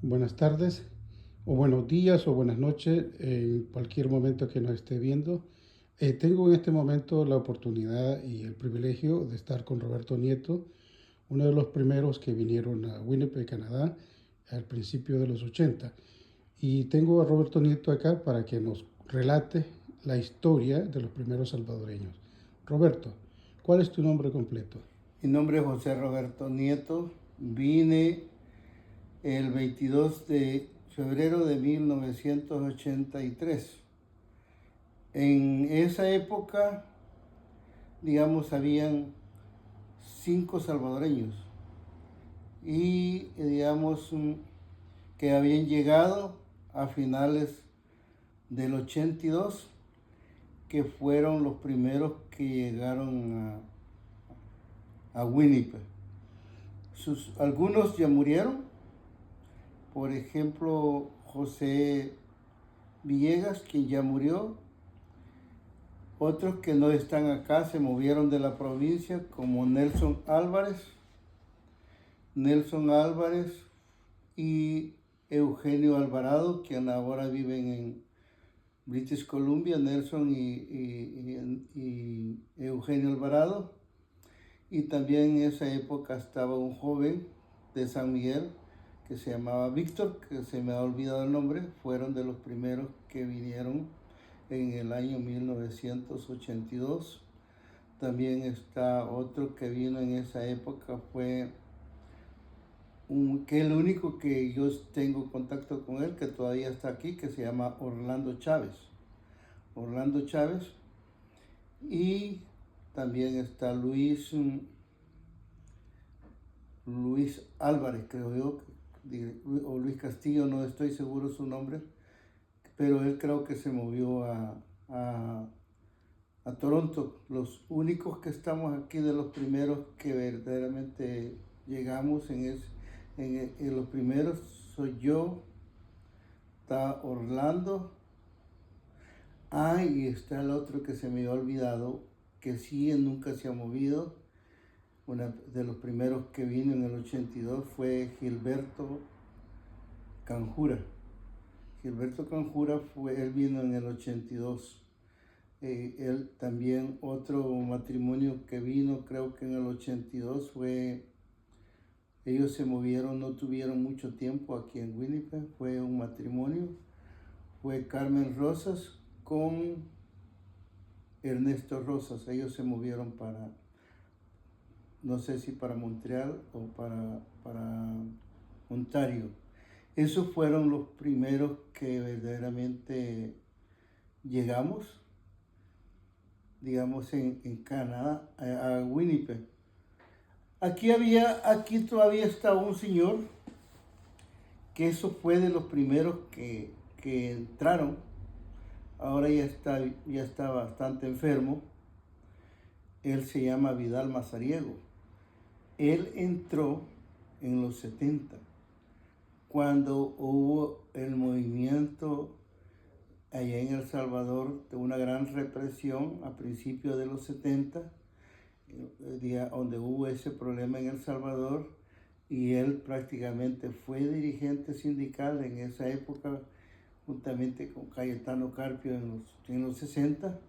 Buenas tardes, o buenos días, o buenas noches, en cualquier momento que nos esté viendo. Tengo en este momento la oportunidad y el privilegio de estar con Roberto Nieto, uno de los primeros que vinieron a Winnipeg, Canadá, al principio de los 80. Y tengo a Roberto Nieto acá para que nos relate la historia de los primeros salvadoreños. Roberto, ¿cuál es tu nombre completo? Mi nombre es José Roberto Nieto. Vine el 22 de febrero de 1983. En esa época, digamos, habían 5 salvadoreños y, digamos, que habían llegado a finales del 82, que fueron los primeros que llegaron a Winnipeg. Algunos ya murieron. Por ejemplo, José Villegas, quien ya murió. Otros que no están acá se movieron de la provincia, como Nelson Álvarez y Eugenio Alvarado, quien ahora viven en British Columbia, Nelson y Eugenio Alvarado. Y también en esa época estaba un joven de San Miguel que se llamaba Víctor, que se me ha olvidado el nombre. Fueron de los primeros que vinieron en el año 1982. También está otro que vino en esa época, que es el único que yo tengo contacto con él, que todavía está aquí, que se llama Orlando Chávez. Orlando Chávez. Y también está Luis Álvarez, creo yo, o Luis Castillo, no estoy seguro su nombre, pero él creo que se movió a Toronto. Los únicos que estamos aquí de los primeros que verdaderamente llegamos en los primeros soy yo, está Orlando, y está el otro que se me había olvidado, que sí nunca se ha movido. Uno de los primeros que vino en el 82 fue Gilberto Canjura. Gilberto Canjura él vino en el 82. Él también, otro matrimonio que vino, creo que en el 82 ellos se movieron, no tuvieron mucho tiempo aquí en Winnipeg, fue un matrimonio, fue Carmen Rosas con Ernesto Rosas. Ellos se movieron no sé si para Montreal o para Ontario. Esos fueron los primeros que verdaderamente llegamos, digamos, en Canadá, a Winnipeg. Aquí todavía está un señor, que eso fue de los primeros que entraron. Ahora ya está bastante enfermo. Él se llama Vidal Mazariego. Él entró en los 70, cuando hubo el movimiento allá en El Salvador de una gran represión a principios de los 70, donde hubo ese problema en El Salvador, y él prácticamente fue dirigente sindical en esa época, juntamente con Cayetano Carpio en los 60.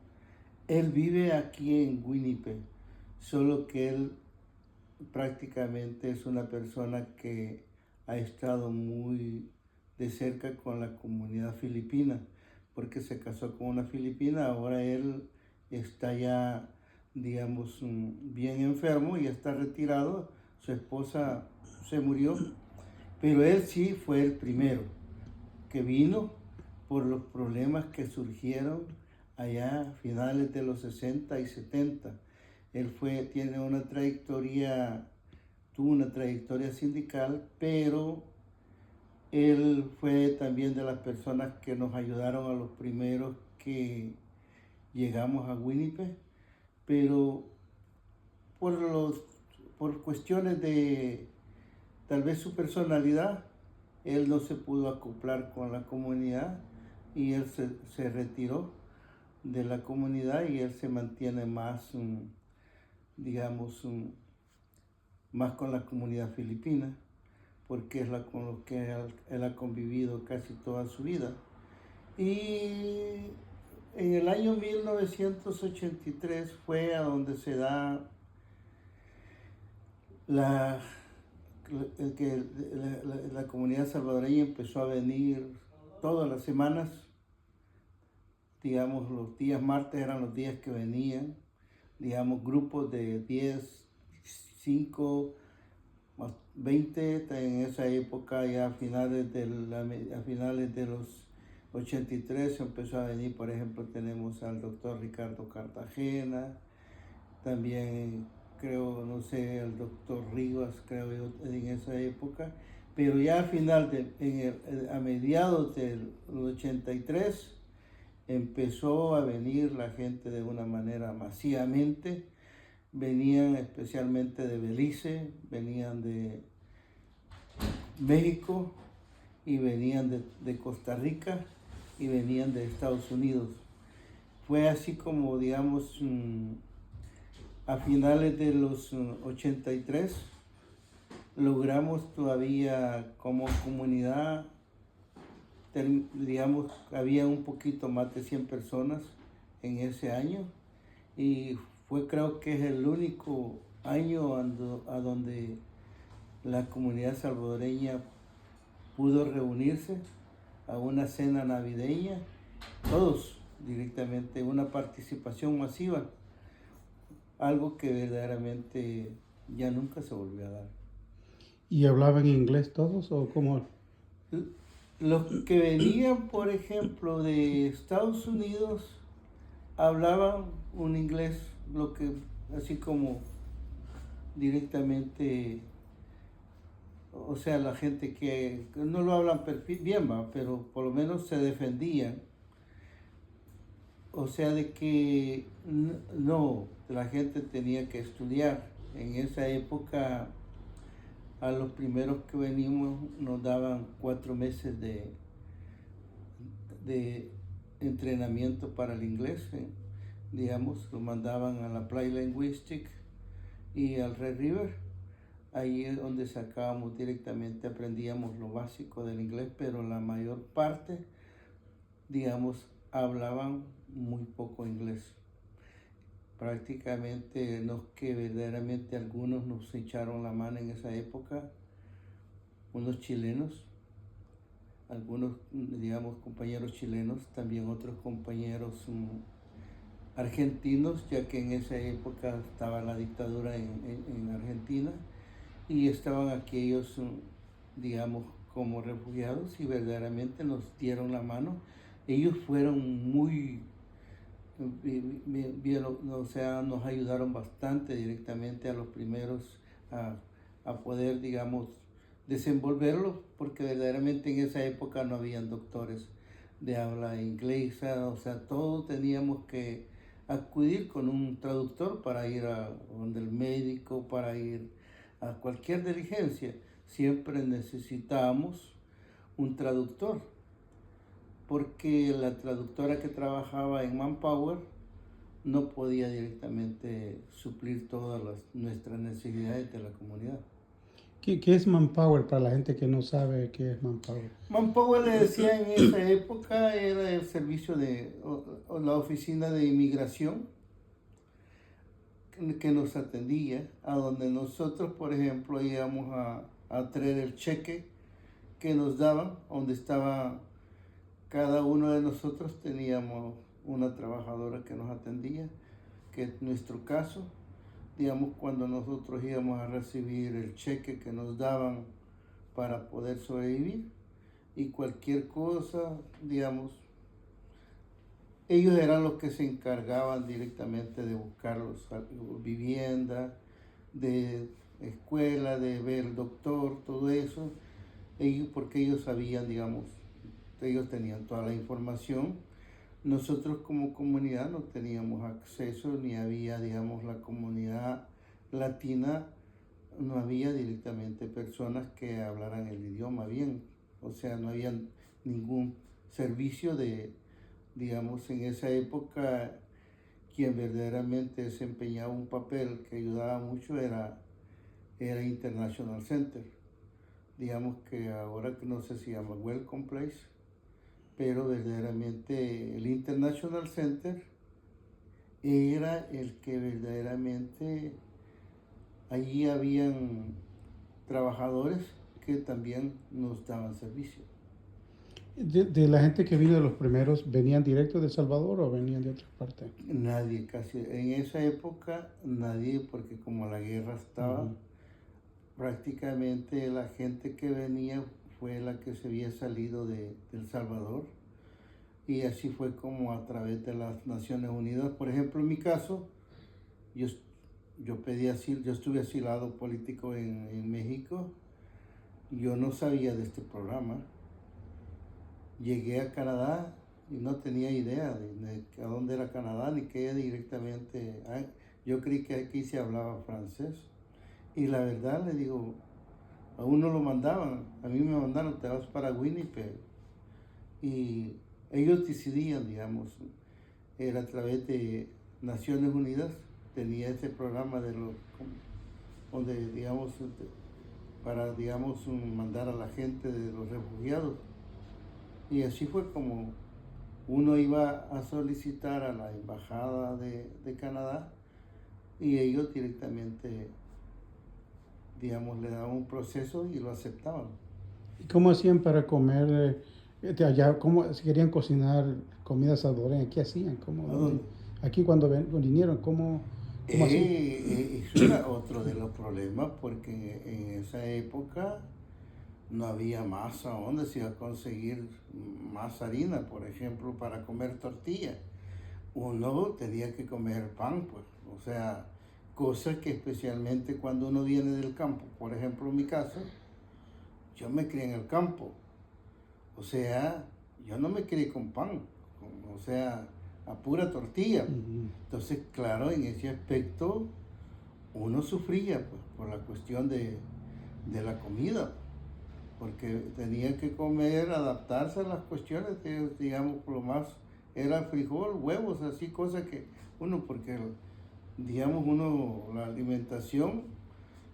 Él vive aquí en Winnipeg, solo que él prácticamente es una persona que ha estado muy de cerca con la comunidad filipina, porque se casó con una filipina. Ahora él está ya, digamos, bien enfermo, y está retirado. Su esposa se murió, pero él sí fue el primero que vino por los problemas que surgieron allá a finales de los 60 y 70. Él tuvo una trayectoria sindical, pero él fue también de las personas que nos ayudaron a los primeros que llegamos a Winnipeg, pero por, por cuestiones de tal vez su personalidad, él no se pudo acoplar con la comunidad, y él se retiró de la comunidad, y él se mantiene más, digamos, más con la comunidad filipina. porque es con lo que él ha convivido casi toda su vida. Y en el año 1983 fue a donde se da la, que la comunidad salvadoreña empezó a venir todas las semanas. Digamos, los días martes eran los días que venían, digamos, grupos de 10, 5, más 20, en esa época ya a finales de los 83 empezó a venir, por ejemplo, tenemos al doctor Ricardo Cartagena, también creo, no sé, al doctor Rivas, creo yo, en esa época, pero ya a mediados del 83 empezó a venir la gente de una manera masivamente. Venían especialmente de Belice, venían de México y venían de Costa Rica y venían de Estados Unidos. Fue así como, digamos, a finales de los 83 logramos todavía como comunidad, digamos, había un poquito más de 100 personas en ese año y creo que es el único año a donde la comunidad salvadoreña pudo reunirse a una cena navideña, todos directamente, una participación masiva, algo que verdaderamente ya nunca se volvió a dar. ¿Y hablaban inglés todos o cómo? Los que venían, por ejemplo, de Estados Unidos, hablaban un inglés, así como directamente, o sea, la gente que no lo hablan bien, pero por lo menos se defendían. O sea, de que no, la gente tenía que estudiar. En esa época, a los primeros que venimos nos daban 4 meses de entrenamiento para el inglés. Digamos, lo mandaban a la Applied Linguistic y al Red River. Ahí es donde sacábamos directamente, aprendíamos lo básico del inglés, pero la mayor parte, digamos, hablaban muy poco inglés. Prácticamente no es que verdaderamente algunos nos echaron la mano en esa época, unos chilenos, algunos, digamos, compañeros chilenos, también otros compañeros argentinos, ya que en esa época estaba la dictadura en Argentina y estaban aquellos, digamos, como refugiados y verdaderamente nos dieron la mano. Ellos fueron muy, o sea, nos ayudaron bastante directamente a los primeros a poder, digamos, desenvolverlos, porque verdaderamente en esa época no habían doctores de habla inglesa, o sea, todos teníamos que acudir con un traductor para ir a donde el médico, para ir a cualquier diligencia. Siempre necesitábamos un traductor, porque la traductora que trabajaba en Manpower no podía directamente suplir todas nuestras necesidades de la comunidad. ¿Qué es Manpower para la gente que no sabe qué es Manpower? Manpower le decía en esa época, era el servicio o la oficina de inmigración que nos atendía, a donde nosotros, por ejemplo, íbamos a traer el cheque que nos daban, donde estaba cada uno de nosotros, teníamos una trabajadora que nos atendía, que es nuestro caso. Digamos, cuando nosotros íbamos a recibir el cheque que nos daban para poder sobrevivir y cualquier cosa, digamos, ellos eran los que se encargaban directamente de buscar vivienda, de escuela, de ver doctor, todo eso, porque ellos sabían, digamos, ellos tenían toda la información. Nosotros como comunidad no teníamos acceso, ni había, digamos, la comunidad latina, no había directamente personas que hablaran el idioma bien, o sea, no había ningún servicio digamos, en esa época, quien verdaderamente desempeñaba un papel que ayudaba mucho era International Center. digamos que ahora que no sé si se llama Welcome Place, pero verdaderamente el International Center era el que verdaderamente allí habían trabajadores que también nos daban servicio. De la gente que vino de los primeros, ¿venían directo de El Salvador o venían de otra parte? Nadie, casi en esa época, nadie, porque como la guerra estaba, prácticamente la gente que venía fue la que se había salido de El Salvador. Y así fue como a través de las Naciones Unidas. Por ejemplo, en mi caso, yo, yo pedí asilo, yo estuve asilado político en México. Yo no sabía de este programa. Llegué a Canadá y no tenía idea de a dónde era Canadá ni qué directamente. Yo creí que aquí se hablaba francés. Y la verdad le digo, a uno lo mandaban, a mí me mandaron, te vas para Winnipeg. Y ellos decidían, digamos, era a través de Naciones Unidas, tenía ese programa de los, donde, digamos, para, digamos, mandar a la gente de los refugiados. Y así fue como uno iba a solicitar a la embajada de Canadá y ellos directamente, digamos, le daban un proceso y lo aceptaban. ¿Y cómo hacían para comer de allá? ¿Cómo, si querían cocinar comida salvadoreña, qué hacían? ¿A dónde? Aquí cuando vinieron, cómo hacían? Eso era otro de los problemas porque en esa época no había masa, ¿dónde se iba a conseguir más harina, por ejemplo, para comer tortilla? Uno tenía que comer pan, pues, o sea, cosas que especialmente cuando uno viene del campo, por ejemplo, en mi caso, yo me crié en el campo, o sea, yo no me crié con pan, o sea, a pura tortilla. Entonces, claro, en ese aspecto uno sufría, pues, por la cuestión de la comida, porque tenía que comer, adaptarse a las cuestiones que, digamos, por lo más era frijol, huevos, así, cosas que uno, porque, digamos, uno, la alimentación,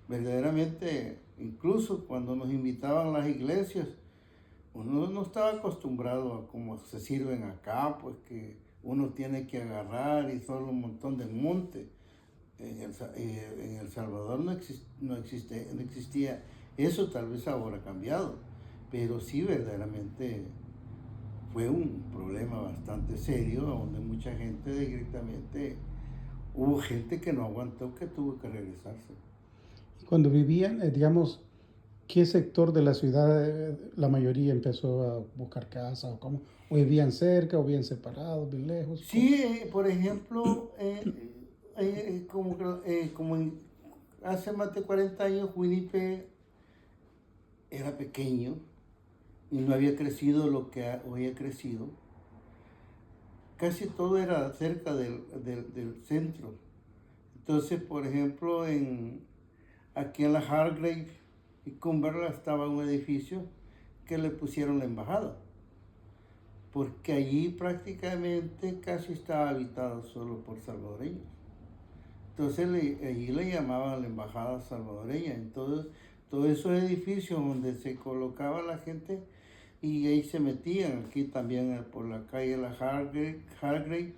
verdaderamente, incluso cuando nos invitaban a las iglesias, uno no estaba acostumbrado a cómo se sirven acá, pues que uno tiene que agarrar y solo un montón de monte. En El Salvador no existía eso, tal vez ahora ha cambiado, pero sí verdaderamente fue un problema bastante serio, donde mucha gente directamente, hubo gente que no aguantó, que tuvo que regresarse. Cuando vivían, digamos, ¿qué sector de la ciudad la mayoría empezó a buscar casa o cómo? ¿O vivían cerca o vivían separados, bien lejos? ¿Cómo? Sí, por ejemplo, como hace más de 40 años Winnipeg era pequeño y no había crecido lo que hoy ha crecido. Casi todo era cerca del centro. Entonces, por ejemplo, aquí en la Hargrave y Cumberland estaba un edificio que le pusieron la embajada, porque allí prácticamente casi estaba habitado solo por salvadoreños. Entonces allí le llamaban la embajada salvadoreña. Entonces, todos esos edificios donde se colocaba la gente y ahí se metían, aquí también por la calle La Hargrave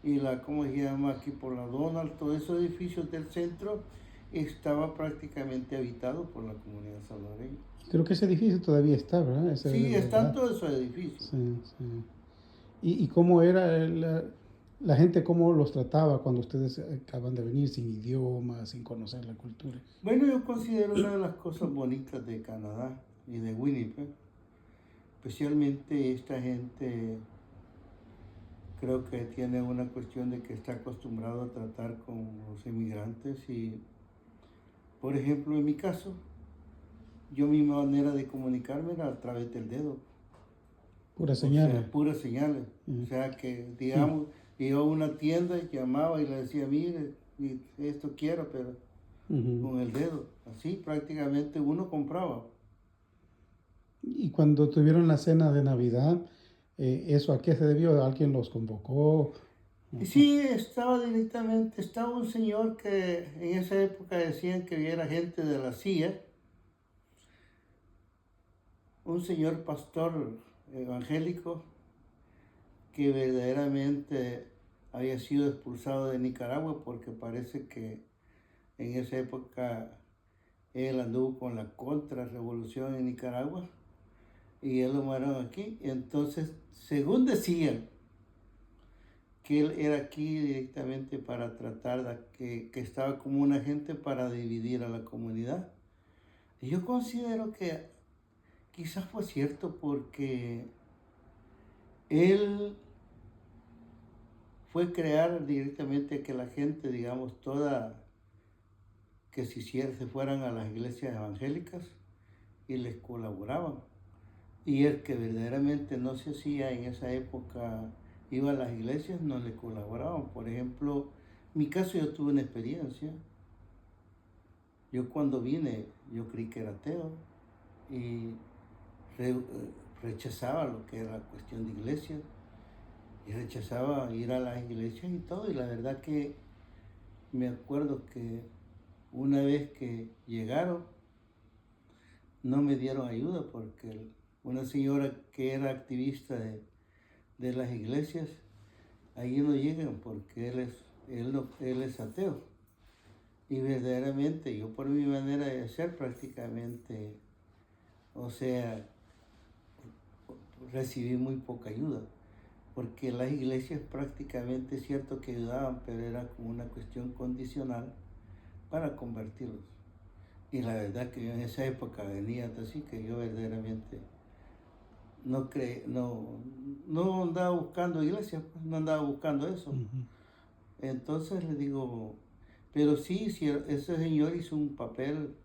y la, ¿cómo se llama? Aquí por la Donald, todos esos edificios del centro estaba prácticamente habitado por la comunidad salvadoreña. Creo que ese edificio todavía está, ¿verdad? Ese Sí, de están la- todos esos edificios. sí, sí. Y cómo era la gente, cómo los trataba cuando ustedes acaban de venir sin idioma, sin conocer la cultura? Bueno, yo considero una de las cosas bonitas de Canadá y de Winnipeg, especialmente esta gente, creo que tiene una cuestión de que está acostumbrado a tratar con los inmigrantes y, por ejemplo, en mi caso, yo mi manera de comunicarme era a través del dedo, Puras o sea, señales. puras señales. O sea, que, digamos, iba a una tienda y llamaba y le decía, mire, esto quiero, pero con el dedo. Así prácticamente uno compraba. Y cuando tuvieron la cena de Navidad, ¿eso a qué se debió? ¿Alguien los convocó? Y sí, estaba directamente, estaba un señor que en esa época decían que era gente de la CIA un señor pastor evangélico que verdaderamente había sido expulsado de Nicaragua porque parece que en esa época él anduvo con la contrarrevolución en Nicaragua y él lo mandaron aquí. Entonces, según decían, que él era aquí directamente para tratar que estaba como un agente para dividir a la comunidad. Y yo considero que quizás fue cierto porque él fue crear directamente que la gente, digamos, toda, que se fueran a las iglesias evangélicas y les colaboraban. Y el que verdaderamente no se hacía en esa época, iba a las iglesias, no le colaboraban. Por ejemplo, en mi caso yo tuve una experiencia. Yo cuando vine, yo creí que era ateo y rechazaba lo que era la cuestión de iglesia y rechazaba ir a las iglesias y todo. Y la verdad que me acuerdo que una vez que llegaron, no me dieron ayuda porque una señora que era activista de las iglesias, ahí no llegan porque él es ateo. Y verdaderamente yo por mi manera de ser prácticamente, o sea, recibí muy poca ayuda. Porque las iglesias prácticamente es cierto que ayudaban, pero era como una cuestión condicional para convertirlos. Y la verdad que yo en esa época venía así que yo verdaderamente no andaba buscando iglesias, pues, no andaba buscando eso. Entonces le digo, pero sí, ese señor hizo un papel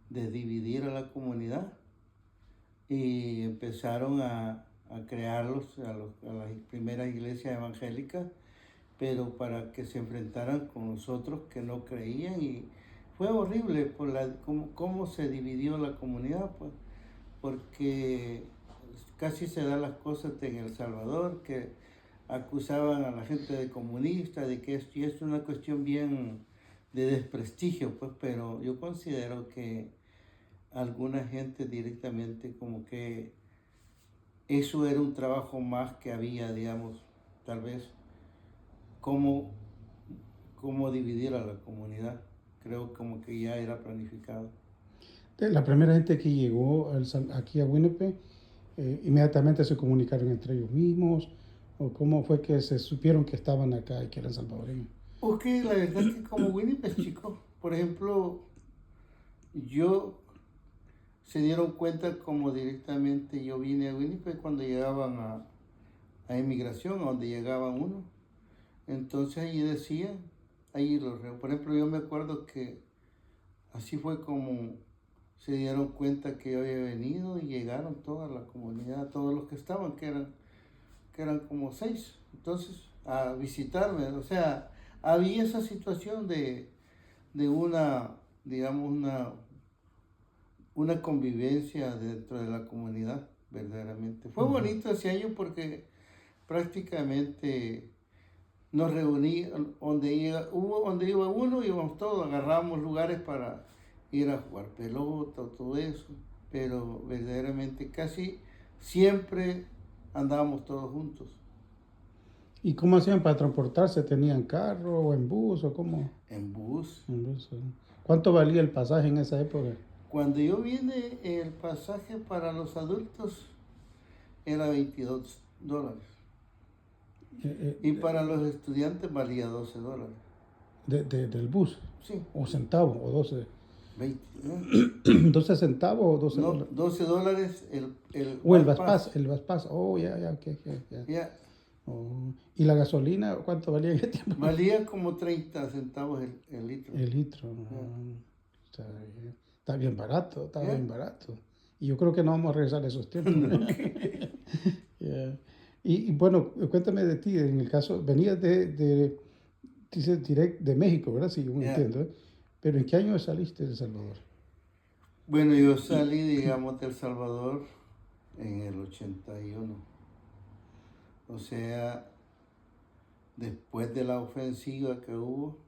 de dividir a la comunidad y empezaron a crearlos a las primeras iglesias evangélicas, pero para que se enfrentaran con nosotros que no creían y fue horrible por cómo se dividió la comunidad, pues, porque casi se dan las cosas en El Salvador, que acusaban a la gente de comunista, de que esto es una cuestión bien de desprestigio, pues, pero yo considero que alguna gente directamente como que eso era un trabajo más que había, digamos, tal vez, cómo, cómo dividir a la comunidad. Creo como que ya era planificado. La primera gente que llegó aquí a Winnipeg, inmediatamente se comunicaron entre ellos mismos, o cómo fue que se supieron que estaban acá y que eran salvadoreños. Porque la verdad que como Winnipeg, chicos, por ejemplo, yo se dieron cuenta como directamente yo vine a Winnipeg cuando llegaban a inmigración, a donde llegaban uno. Entonces ahí decía, por ejemplo, yo me acuerdo que así fue como se dieron cuenta que yo había venido y llegaron toda la comunidad, todos los que estaban, que eran como 6, entonces a visitarme. O sea, había esa situación de una, digamos, una convivencia dentro de la comunidad, verdaderamente. Fue bonito ese año porque prácticamente nos reuníamos, donde iba uno, íbamos todos, agarrábamos lugares para ir a jugar pelota o todo eso, pero verdaderamente casi siempre andábamos todos juntos. ¿Y cómo hacían para transportarse? ¿Tenían carro o en bus o cómo? En bus. En bus, ¿cuánto valía el pasaje en esa época? Cuando yo vine, el pasaje para los adultos era $22. Y para los estudiantes valía $12. Del bus. Sí. ¿O centavos? ¿O 12? 20, ¿no? ¿12 centavos o 12 No, dólares? $12 O el Baspas, el Baspas. Oh, ya, ok, ya. Ya. Oh. ¿Y la gasolina cuánto valía en ese tiempo? Valía como 30 centavos el litro. El litro. Está bien barato, está bien barato. Y yo creo que no vamos a regresar a esos tiempos. Yeah. Y bueno, cuéntame de ti, en el caso, venías dices, de México, ¿verdad? Sí, yo entiendo. ¿Eh? Pero ¿en qué año saliste de El Salvador? Bueno, yo salí, digamos, de El Salvador en el 81. O sea, después de la ofensiva que hubo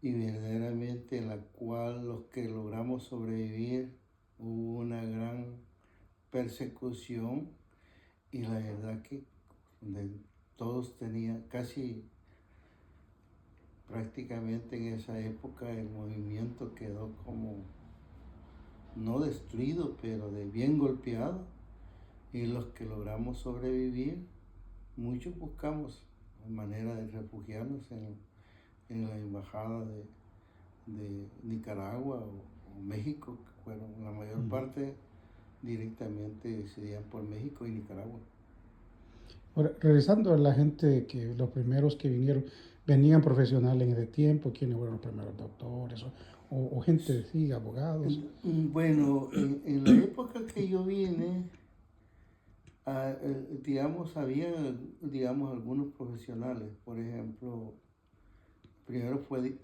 y verdaderamente en la cual los que logramos sobrevivir hubo una gran persecución, y la verdad que todos tenían casi prácticamente en esa época el movimiento quedó como no destruido, pero de bien golpeado, y los que logramos sobrevivir, muchos buscamos manera de refugiarnos en la embajada de Nicaragua o México, que fueron la mayor parte directamente decidían por México y Nicaragua. Ahora, regresando a la gente que los primeros que vinieron, venían profesionales de tiempo, quienes fueron los primeros doctores o gente, sí, abogados. Bueno, en la época que yo vine, digamos, había, digamos, algunos profesionales. Por ejemplo, primero fue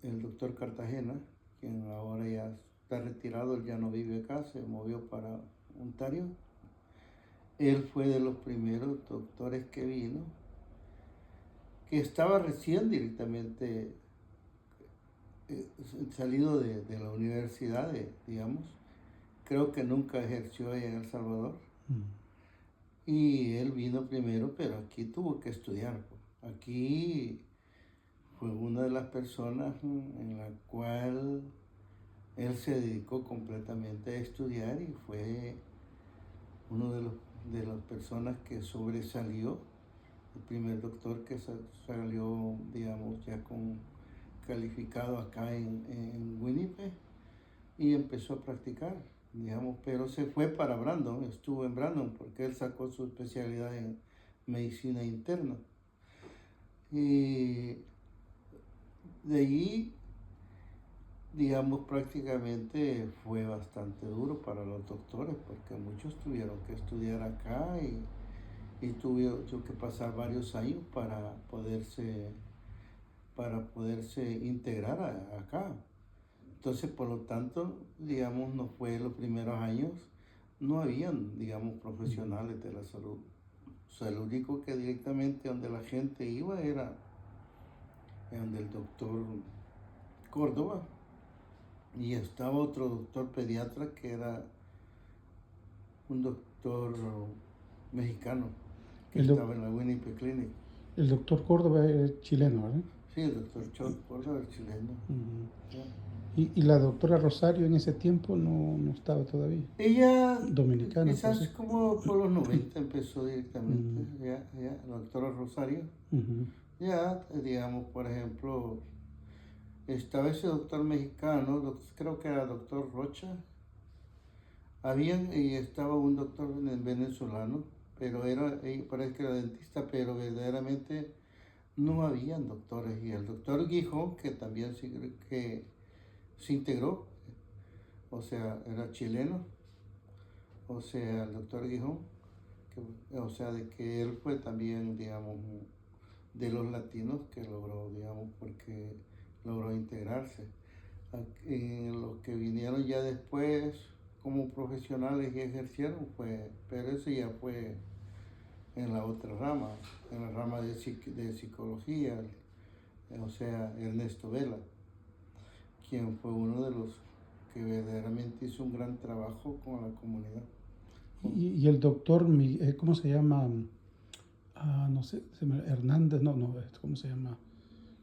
el doctor Cartagena, quien ahora ya está retirado, él ya no vive acá, se movió para Ontario. Él fue de los primeros doctores que vino, que estaba recién directamente salido de la universidad, digamos. Creo que nunca ejerció allá en El Salvador. Y él vino primero, pero aquí tuvo que estudiar. Aquí fue una de las personas en la cual él se dedicó completamente a estudiar y fue uno de las personas que sobresalió, el primer doctor que salió, digamos, ya calificado acá en Winnipeg, y empezó a practicar, digamos, pero se fue para Brandon, estuvo en Brandon porque él sacó su especialidad en medicina interna. Y de allí, digamos, prácticamente fue bastante duro para los doctores porque muchos tuvieron que estudiar acá y tuvo que pasar varios años para poderse integrar acá. Entonces, por lo tanto, digamos, no fue los primeros años, no habían, digamos, profesionales de la salud. O sea, lo único que directamente donde la gente iba era donde el doctor Córdoba, y estaba otro doctor pediatra que era un doctor mexicano que estaba en la Winnipeg Clinic. El doctor Córdoba es chileno, ¿verdad? Sí, el doctor Córdoba es chileno. Yeah. ¿Y la doctora Rosario en ese tiempo no estaba todavía? Ella, Dominicana. quizás Pues, como por los 90 empezó directamente, ya, la doctora Rosario. Ya, digamos, por ejemplo, estaba ese doctor mexicano, creo que era doctor Rocha. Y estaba un doctor venezolano, pero parece que era dentista, pero verdaderamente no habían doctores. Y el doctor Guijón, que también se integró, o sea, era chileno, o sea, el doctor Guijón, o sea, de que él fue también, digamos, de los latinos que logró, digamos, porque logró integrarse. Los que vinieron ya después como profesionales y ejercieron pero eso ya fue en la otra rama, en la rama de psicología, o sea, Ernesto Vela, quien fue uno de los que verdaderamente hizo un gran trabajo con la comunidad. Y el doctor, ¿cómo se llama? No sé, Hernández, ¿cómo se llama?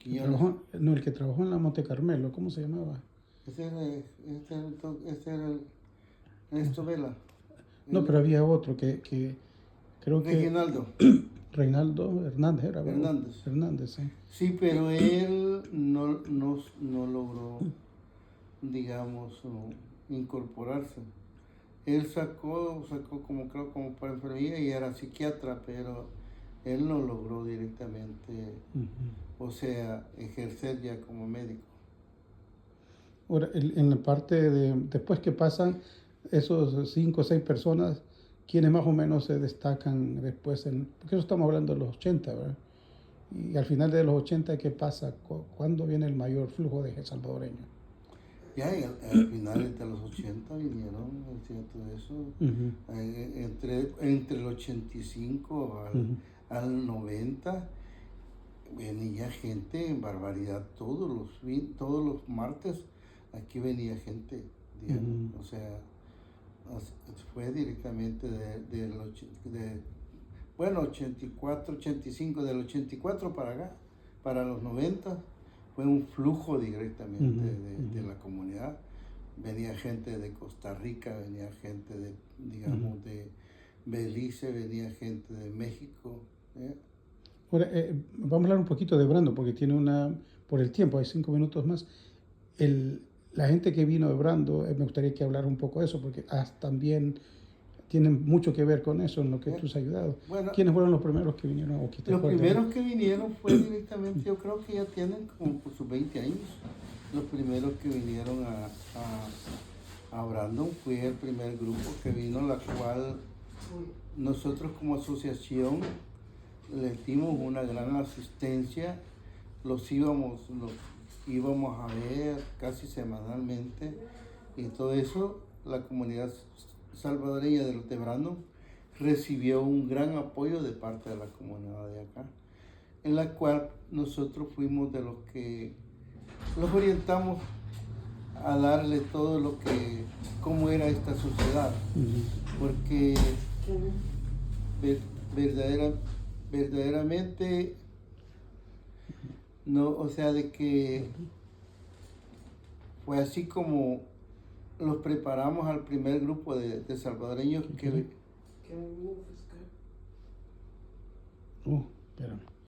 El que trabajó en la Monte Carmelo, ¿cómo se llamaba? Ese era el Ernesto Vela. No, pero había otro que creo que... Reinaldo Hernández era, ¿verdad? Hernández, sí. Sí, pero él no logró, digamos, incorporarse. Él sacó como creo como para enfermería y era psiquiatra, pero él no logró directamente, o sea, ejercer ya como médico. Ahora, en la parte después que pasan esos 5 o 6 personas, ¿quiénes más o menos se destacan después? Porque eso estamos hablando de los 80, ¿verdad? Y al final de los 80, ¿qué pasa? ¿Cuándo viene el mayor flujo de salvadoreños? Ya al final de los 80 vinieron, es cierto eso, entre el 85 al 90 venía gente en barbaridad, todos los martes aquí venía gente, digamos, o sea, Fue directamente bueno, 84, 85, del 84 para acá, para los 90, fue un flujo directamente de la comunidad. Venía gente de Costa Rica, venía gente de, digamos, de Belice, venía gente de México. Ahora, vamos a hablar un poquito de Brandon, porque tiene por el tiempo, hay 5 minutos más. La gente que vino de Brandon, me gustaría que hablara un poco de eso, porque también tienen mucho que ver con eso, en lo que tú has ayudado. Bueno, ¿quiénes fueron los primeros que vinieron? Los primeros que vinieron fue directamente, yo creo que ya tienen como por sus 20 años. Los primeros que vinieron a Brandon fue el primer grupo que vino, la cual nosotros como asociación les dimos una gran asistencia. Los íbamos a ver casi semanalmente, y todo eso. La comunidad salvadoreña de Brandon recibió un gran apoyo de parte de la comunidad de acá, en la cual nosotros fuimos de los que los orientamos a darle todo lo que, cómo era esta sociedad, porque verdaderamente no, o sea, de que fue así como los preparamos al primer grupo de salvadoreños que... Espérame.